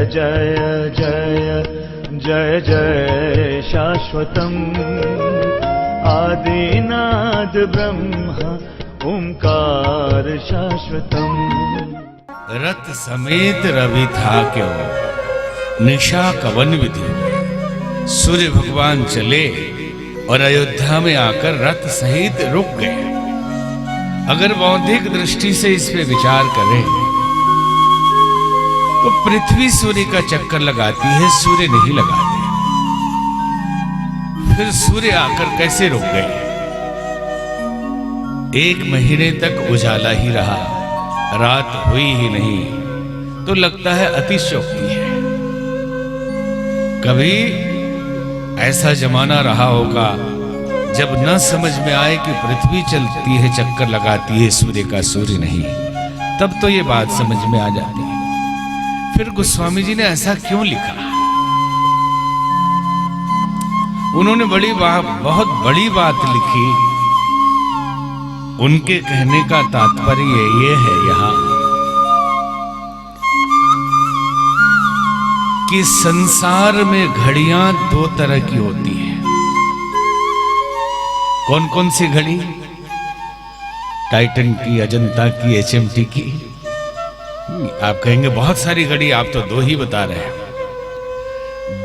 जय जय जय जय शाश्वतम् आदिनाद ब्रह्म ओंकार शाश्वतम्। रथ समेत रवि था क्यों निशा कवन विधि। सूर्य भगवान चले और अयोध्या में आकर रथ सहित रुक गए। अगर बौद्धिक दृष्टि से इस पे विचार करें तो पृथ्वी सूर्य का चक्कर लगाती है, सूर्य नहीं लगाते। फिर सूर्य आकर कैसे रुक गए। 1 महीने तक उजाला ही रहा, रात हुई ही नहीं, तो लगता है अतिशयोक्ति है। कभी ऐसा जमाना रहा होगा जब न समझ में आए कि पृथ्वी चलती है, चक्कर लगाती है सूर्य का, सूर्य नहीं, तब तो ये बात समझ में आ जाती है। फिर गोस्वामी जी ने ऐसा क्यों लिखा। उन्होंने बहुत बड़ी बात लिखी। उनके कहने का तात्पर्य ये है यहां कि संसार में घड़ियां 2 तरह की होती हैं। कौन कौन सी घड़ी। टाइटन की, अजंता की, HMT की। आप कहेंगे बहुत सारी घड़ी, आप तो 2 ही बता रहे हैं।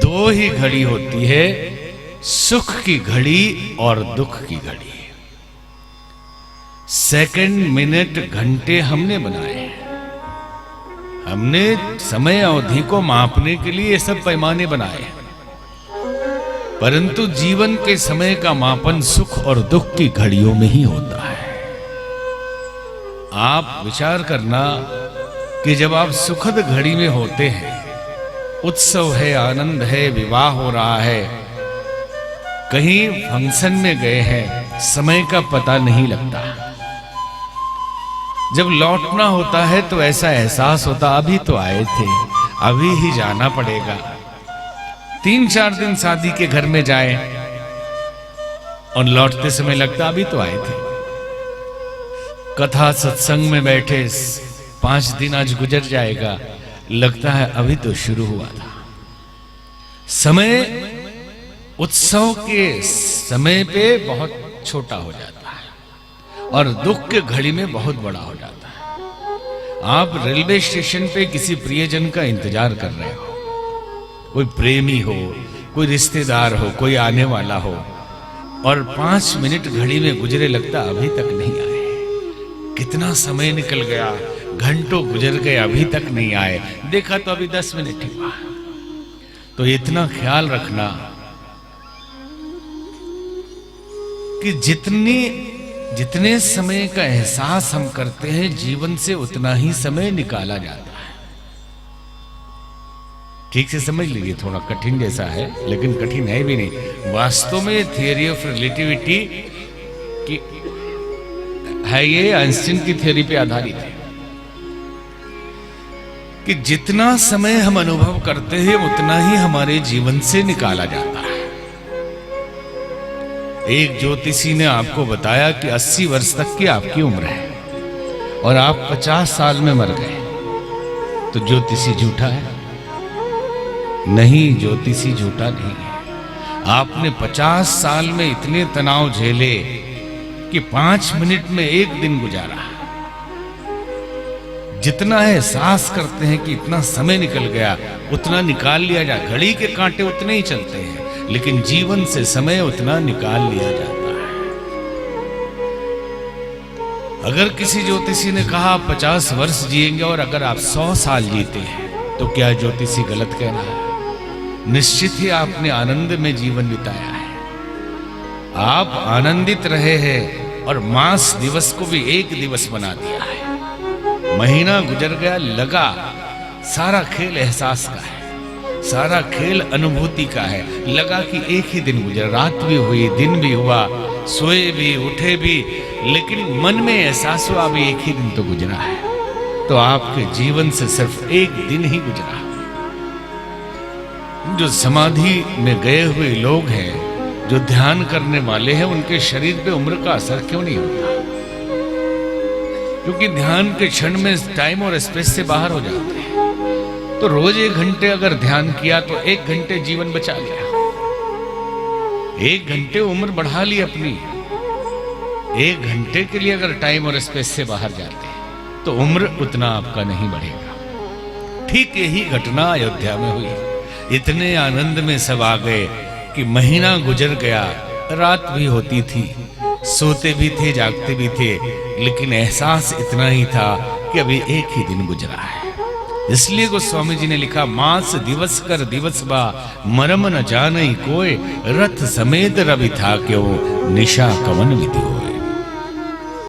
2 ही घड़ी होती है, सुख की घड़ी और दुख की घड़ी। सेकंड, मिनट, घंटे हमने बनाए हैं। हमने समय अवधि को मापने के लिए ये सब पैमाने बनाए हैं, परंतु जीवन के समय का मापन सुख और दुख की घड़ियों में ही होता है। आप विचार करना कि जब आप सुखद घड़ी में होते हैं, उत्सव है, आनंद है, विवाह हो रहा है, कहीं फंक्शन में गए हैं, समय का पता नहीं लगता। जब लौटना होता है तो ऐसा एहसास होता अभी तो आए थे, अभी ही जाना पड़ेगा। 3-4 दिन शादी के घर में जाए और लौटते समय लगता अभी तो आए थे। कथा सत्संग में बैठे 5 दिन आज गुजर जाएगा, लगता है अभी तो शुरू हुआ था। समय उत्सव के समय पे बहुत छोटा हो जाता है और दुख के घड़ी में बहुत बड़ा हो जाता है। आप रेलवे स्टेशन पे किसी प्रियजन का इंतजार कर रहे हो, कोई प्रेमी हो, कोई रिश्तेदार हो, कोई आने वाला हो, और 5 मिनट घड़ी में गुजरे, लगता अभी तक नहीं आए। कितना समय निकल गया, घंटों गुजर गए, अभी तक नहीं आए। देखा तो अभी 10 मिनट ही हुआ। तो इतना ख्याल रखना कि जितने समय का एहसास हम करते हैं, जीवन से उतना ही समय निकाला जाता है। ठीक से समझ लीजिए, थोड़ा कठिन जैसा है लेकिन कठिन है भी नहीं। वास्तव में थियरी ऑफ रिलेटिविटी की है, ये आइंस्टीन की थ्योरी पे आधारित है कि जितना समय हम अनुभव करते हैं उतना ही हमारे जीवन से निकाला जाता है। एक ज्योतिषी ने आपको बताया कि 80 वर्ष तक की आपकी उम्र है और आप 50 साल में मर गए, तो ज्योतिषी झूठा है? नहीं, ज्योतिषी झूठा नहीं है। आपने 50 साल में इतने तनाव झेले कि 5 मिनट में 1 दिन गुजारा। जितना एहसास करते हैं कि इतना समय निकल गया, उतना निकाल लिया जाए। घड़ी के कांटे उतने ही चलते हैं, लेकिन जीवन से समय उतना निकाल लिया जाता है। अगर किसी ज्योतिषी ने कहा आप 50 वर्ष जिएंगे और अगर आप 100 साल जीते हैं, तो क्या ज्योतिषी गलत कह रहा है? निश्चित ही आपने आनंद में जीवन बिताया है, आप आनंदित रहे हैं और मास दिवस को भी 1 दिवस बना दिया है। महीना गुजर गया, लगा सारा खेल एहसास का है, सारा खेल अनुभूति का है। लगा कि 1 ही दिन गुजरा, रात भी हुई, दिन भी हुआ, सोए भी, उठे भी, लेकिन मन में एहसास हुआ अभी 1 ही दिन तो गुजरा है। तो आपके जीवन से सिर्फ 1 दिन ही गुजरा। जो समाधि में गए हुए लोग हैं, जो ध्यान करने वाले हैं, उनके शरीर पे उम्र का असर क्यों नहीं होता? क्योंकि ध्यान के क्षण में टाइम और स्पेस से बाहर हो जाते हैं। तो रोज 1 घंटे अगर ध्यान किया तो 1 घंटे जीवन बचा लिया, 1 घंटे उम्र बढ़ा ली अपनी। 1 घंटे के लिए अगर टाइम और स्पेस से बाहर जाते हैं तो उम्र उतना आपका नहीं बढ़ेगा। ठीक यही घटना अयोध्या में हुई। इतने आनंद में सब आ गए कि महीना गुजर गया, रात भी होती थी, सोते भी थे, जागते भी थे, लेकिन एहसास इतना ही था कि अभी 1 ही दिन गुजरा है। इसलिए गोस्वामी जी ने लिखा, मास दिवस कर दिवस बा मरम न जानई कोय, रथ समेत रवि था क्यों निशा कवन विधि हो।